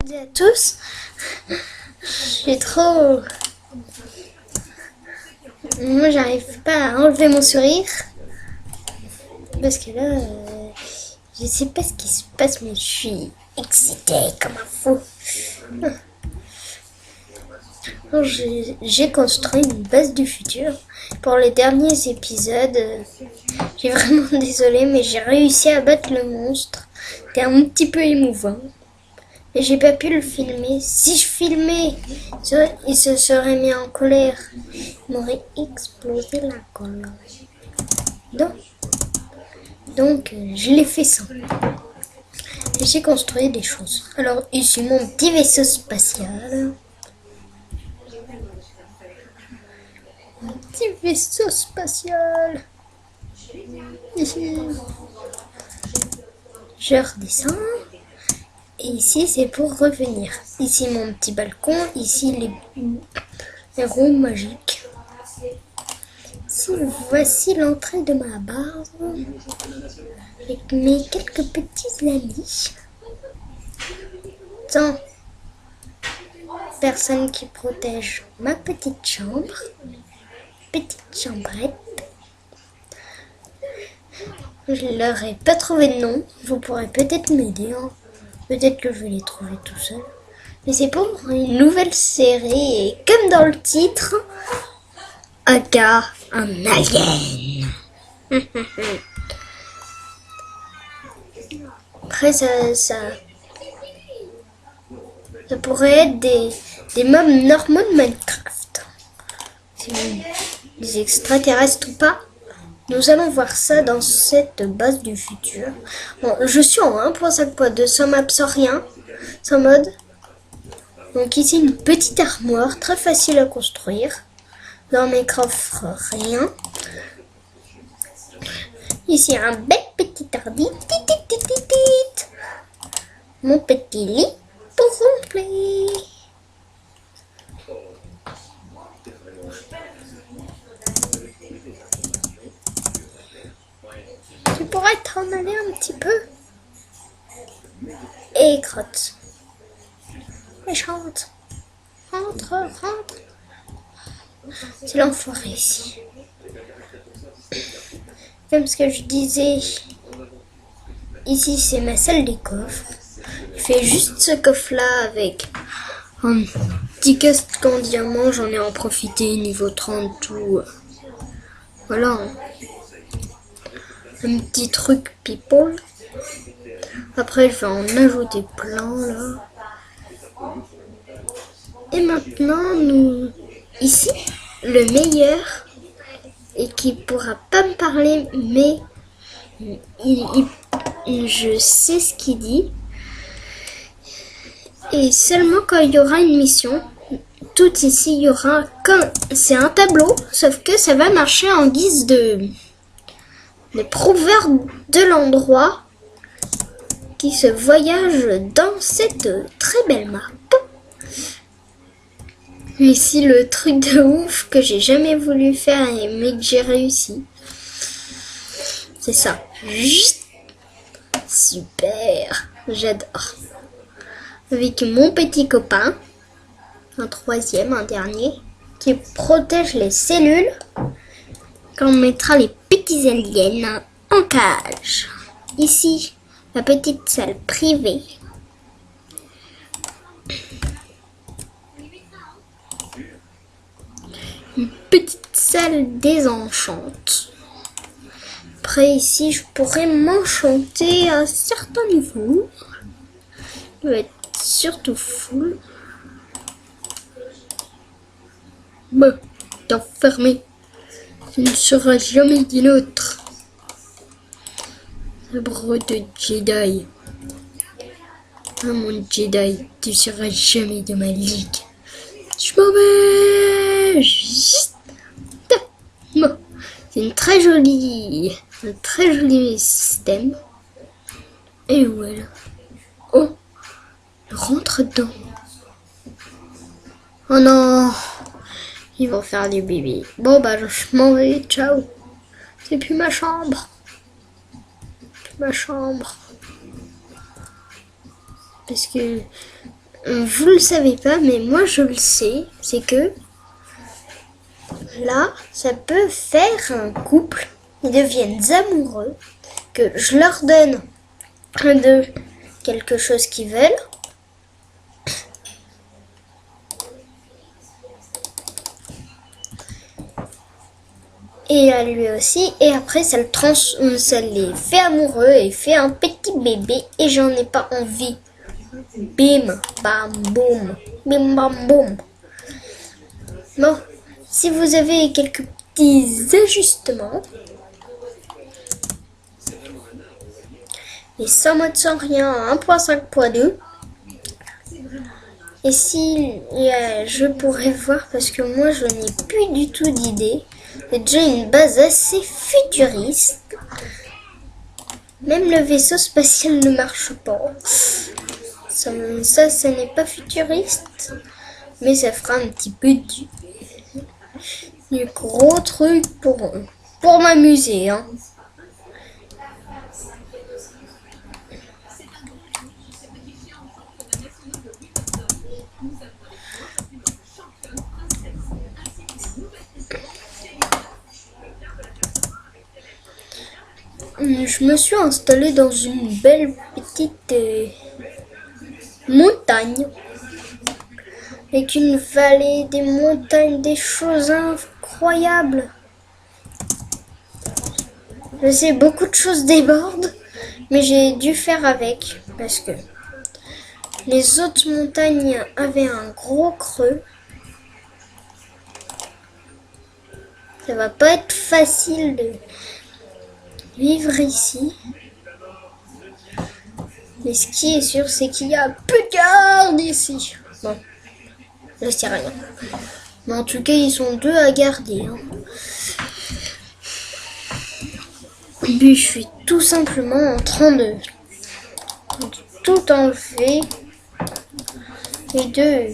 Bonjour à tous. J'ai trop... Moi, j'arrive pas à enlever mon sourire. Parce que là, je sais pas ce qui se passe, mais je suis excitée comme un fou. Alors, j'ai construit une base du futur. Pour les derniers épisodes, j'ai vraiment désolé, mais j'ai réussi à battre le monstre. C'était un petit peu émouvant. Et j'ai pas pu le filmer. Si je filmais, il se serait mis en colère. Il m'aurait explosé la colère. Donc je l'ai fait sans. Et j'ai construit des choses. Alors ici mon petit vaisseau spatial. Mon petit vaisseau spatial. Ici. Je redescends. Et ici, c'est pour revenir. Ici, mon petit balcon. Ici, les roues magiques. Ici, voici l'entrée de ma base. Avec mes quelques petits amis. Tant personne qui protège ma petite chambre. Petite chambrette. Je leur ai pas trouvé de nom. Vous pourrez peut-être m'aider. Peut-être que je vais les trouver tout seul. Mais c'est pour une nouvelle série. Et comme dans le titre, un gars, un alien. Après, ça pourrait être des mobs normaux de Minecraft. Des extraterrestres ou pas. Nous allons voir ça dans cette base du futur. Bon, je suis en 1.5.2 sans map, sans rien, sans mode. Donc ici une petite armoire, très facile à construire. Dans mes coffres, rien. Ici un bel petit ordi. Mon petit lit pour ronfler. Tu pourrais t'en aller un petit peu. Et crotte. Méchante. Rentre. C'est l'enfoiré ici. Comme ce que je disais, ici c'est ma salle des coffres. Je fais juste ce coffre-là avec un petit casque en diamant. J'en ai en profité, niveau 30, tout. Voilà. Un petit truc people. Après, je vais en ajouter plein là. Et maintenant, ici, le meilleur, et qui pourra pas me parler, mais je sais ce qu'il dit. Et seulement quand il y aura une mission, tout ici, il y aura c'est un tableau, sauf que ça va marcher en guise de proverbe de l'endroit qui se voyage dans cette très belle map. Ici, le truc de ouf que j'ai jamais voulu faire mais que j'ai réussi. C'est ça. Super. J'adore. Avec mon petit copain, un troisième, un dernier, qui protège les cellules quand on mettra les petits aliens en cage. Ici, la petite salle privée. Une petite salle désenchante. Après ici, je pourrais m'enchanter à certains niveaux. Il va être surtout full. Bah, t'es enfermé. Tu ne seras jamais des nôtres. Sabre de Jedi. Ah mon Jedi, tu seras jamais de ma ligue. Je m'en vais. Bon, c'est un très joli système. Et voilà. Oh, rentre dedans. Oh non, ils vont faire du bébé. Bon bah je m'en vais, ciao. C'est plus ma chambre. Parce que vous le savez pas, mais moi je le sais, c'est que là, ça peut faire un couple, ils deviennent amoureux, que je leur donne de quelque chose qu'ils veulent. Et à lui aussi, et après ça les fait amoureux et fait un petit bébé et j'en ai pas envie. Bim, bam, boum, bim, bam, boum. Bon, si vous avez quelques petits ajustements, les 100 modes sans rien, 1.5.2, et si je pourrais voir, parce que moi je n'ai plus du tout d'idée, c'est déjà une base assez futuriste. Même le vaisseau spatial ne marche pas. Ça n'est pas futuriste, mais ça fera un petit peu du gros truc pour m'amuser, hein. Je me suis installée dans une belle petite montagne, avec une vallée, des montagnes, des choses incroyables. Je sais, beaucoup de choses débordent, mais j'ai dû faire avec, parce que les autres montagnes avaient un gros creux. Ça va pas être facile de vivre ici. Mais ce qui est sûr, c'est qu'il y a plus de gardes ici. Bon, je sais rien. Mais en tout cas, ils sont 2 à garder, hein. Et puis, je suis tout simplement en train de tout enlever et de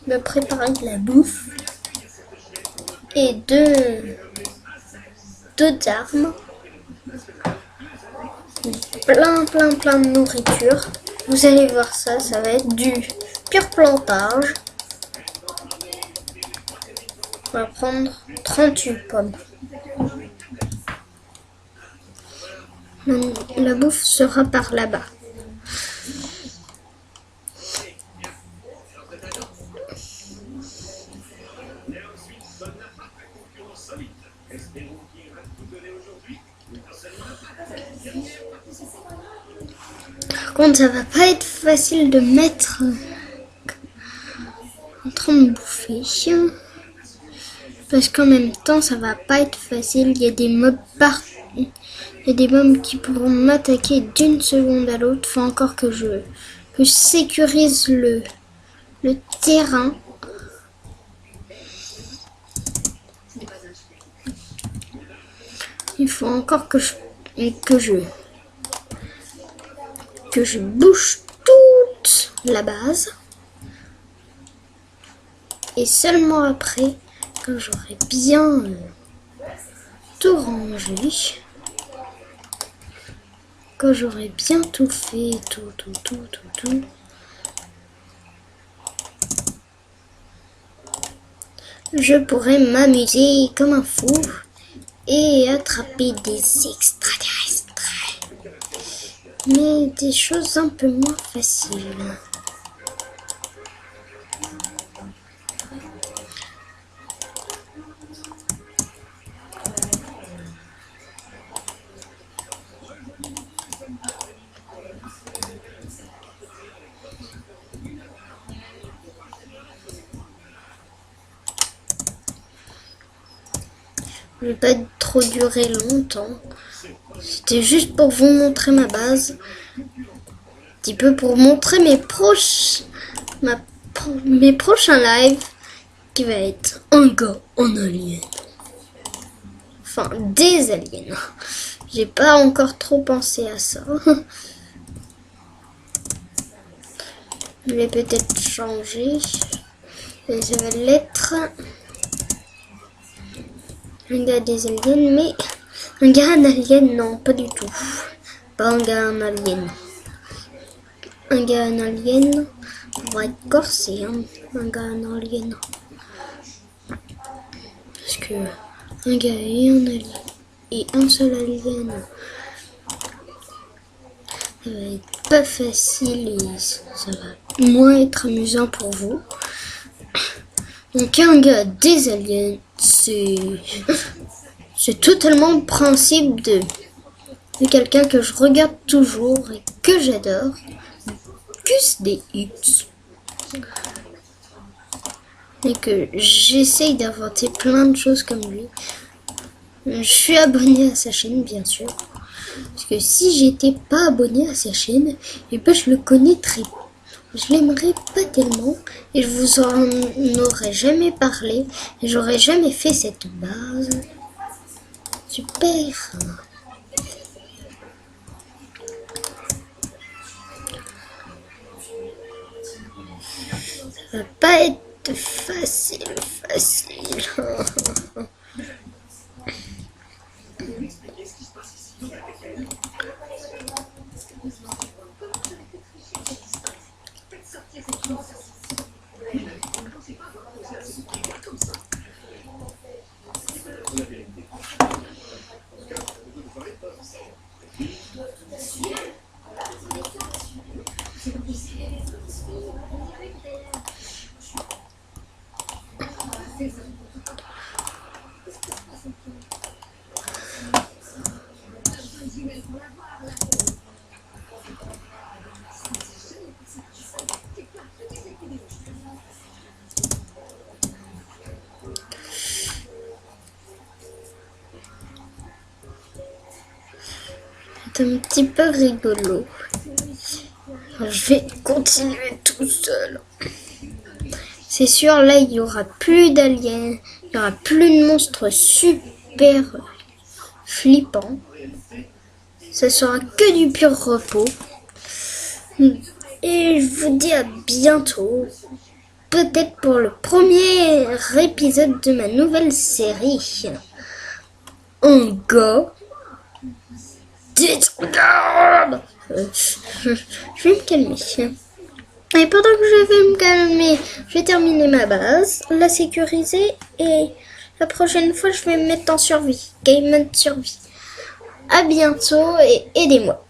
me préparer de la bouffe et d'autres armes. Plein de nourriture. Vous allez voir ça, ça va être du pur plantage. On va prendre 38 pommes. La bouffe sera par là-bas. Par contre, ça va pas être facile de mettre en train de bouffer. Parce qu'en même temps, ça va pas être facile. Il y a des mobs partout. Il y a des mobs qui pourront m'attaquer d'une seconde à l'autre. Faut encore que je sécurise le terrain. Il faut encore que je bouge toute la base. Et seulement après, quand j'aurai bien tout rangé, quand j'aurai bien tout fait, tout, je pourrai m'amuser comme un fou et attraper des extraterrestres. Mais des choses un peu moins faciles. Je vais pas trop durer longtemps. C'était juste pour vous montrer ma base. Un petit peu pour montrer mes prochains lives. Qui va être un gars en alien. Enfin, des aliens. J'ai pas encore trop pensé à ça. Je vais peut-être changer. Et ça va l'être. Un gars des aliens, mais un gars en alien, non, pas du tout. Pas un gars en alien. Un gars en alien, va être corsé, hein, un gars, un alien. Parce que un gars et un seul alien, ça va être pas facile et ça va moins être amusant pour vous. Donc un gars, des aliens, c'est totalement le principe de quelqu'un que je regarde toujours et que j'adore. Gus des X. Et que j'essaye d'inventer plein de choses comme lui. Je suis abonné à sa chaîne, bien sûr. Parce que si j'étais pas abonné à sa chaîne, et ben je le connaîtrais. Je l'aimerais pas tellement et je vous en aurais jamais parlé et j'aurais jamais fait cette base. Super. Ça va pas être facile. C'est un petit peu rigolo. Alors, je vais continuer tout seul. C'est sûr, là, il n'y aura plus d'aliens, il n'y aura plus de monstres super flippants. Ce sera que du pur repos. Et je vous dis à bientôt. Peut-être pour le premier épisode de ma nouvelle série. Un gars. Je vais me calmer. Et pendant que je vais me calmer, je vais terminer ma base, la sécuriser et la prochaine fois je vais me mettre en survie. Game mode survie. À bientôt et aidez-moi.